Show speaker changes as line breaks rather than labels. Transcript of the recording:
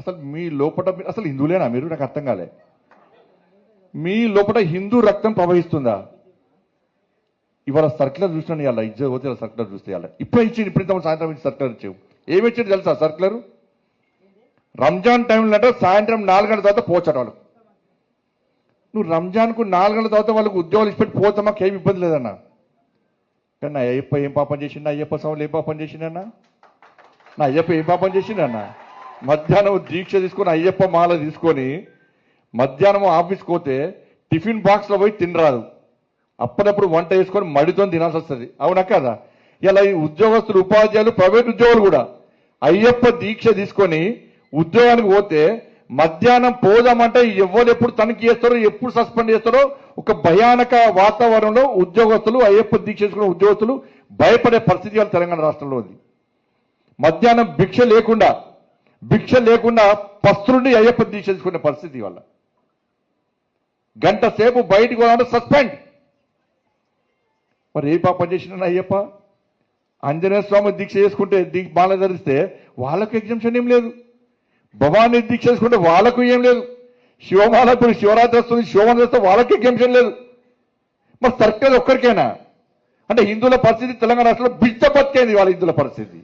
అసలు మీ లోపల అసలు హిందువులేనా మీరు? నాకు అర్థం కాలే. మీ లోపల హిందూ రక్తం ప్రవహిస్తుందా? ఇవాళ సర్క్యులర్ చూసినాను, ఇవాళ ఇజ్జత్ పోతే సర్క్యులర్ చూస్తే ఇవాళ ఇప్పుడే ఇచ్చింది, ఇప్పుడు సాయంత్రం ఇచ్చి సర్క్యులర్ ఇచ్చావు. ఏమి ఇచ్చింది తెలుసా సర్క్యులర్? రంజాన్ టైంలో అంటే సాయంత్రం 4 గంటల తర్వాత పోచట వాళ్ళు. నువ్వు రంజాన్కు 4 గంటల తర్వాత వాళ్ళకు ఉద్యోగాలు ఇచ్చిపెట్టి పోతే మాకు ఏమి ఇబ్బంది లేదన్నా. కానీ నా అయ్యప్ప ఏం పాపం చేసిండు? అయ్యప్ప స్వాములు ఏం పాపం చేసిండన్నా? నా అయ్యప్ప ఏం పాపం చేసిండన్నా? మధ్యాహ్నం దీక్ష తీసుకొని అయ్యప్ప మాల తీసుకొని మధ్యాహ్నం ఆఫీస్కి పోతే టిఫిన్ బాక్స్లో పోయి తినరాదు, అప్పుడప్పుడు వంట చేసుకొని మడితో తినాల్సి వస్తుంది. అవునా కదా? ఇలా ఈ ఉద్యోగస్తులు, ఉపాధ్యాయులు, ప్రైవేట్ ఉద్యోగులు కూడా అయ్యప్ప దీక్ష తీసుకొని ఉద్యోగానికి పోతే మధ్యాహ్నం పోదామంటే ఎవరు ఎప్పుడు తనిఖీ చేస్తారో, ఎప్పుడు సస్పెండ్ చేస్తారో ఒక భయానక వాతావరణంలో ఉద్యోగస్తులు, అయ్యప్ప దీక్ష చేసుకున్న ఉద్యోగస్తులు భయపడే పరిస్థితి వాళ్ళ తెలంగాణ రాష్ట్రంలో ఉంది. మధ్యాహ్నం భిక్ష లేకుండా పస్తులుండి అయ్యప్ప దీక్ష చేసుకునే పరిస్థితి వల్ల గంట సేపు బయటికి పోదామంటే సస్పెండ్. మరి ఏ పాపం చేసిన అయ్యప్ప? ఆంజనేయ స్వామి దీక్ష చేసుకుంటే మాల ధరిస్తే వాళ్ళకు ఎగ్జామ్షన్ ఏం లేదు, భవానీ దీక్ష చేసుకుంటే వాళ్ళకు ఏం లేదు, శివమాల ఇప్పుడు శివరాత్రి వస్తుంది, శివమాల చేస్తే వాళ్ళకి ఎగ్జామ్షన్ లేదు. మరి సర్కార్ ఒక్కరికైనా అంటే హిందువుల పరిస్థితి తెలంగాణ రాష్ట్రంలో బిడ్డ బతికేంది వాళ్ళ హిందువుల పరిస్థితి.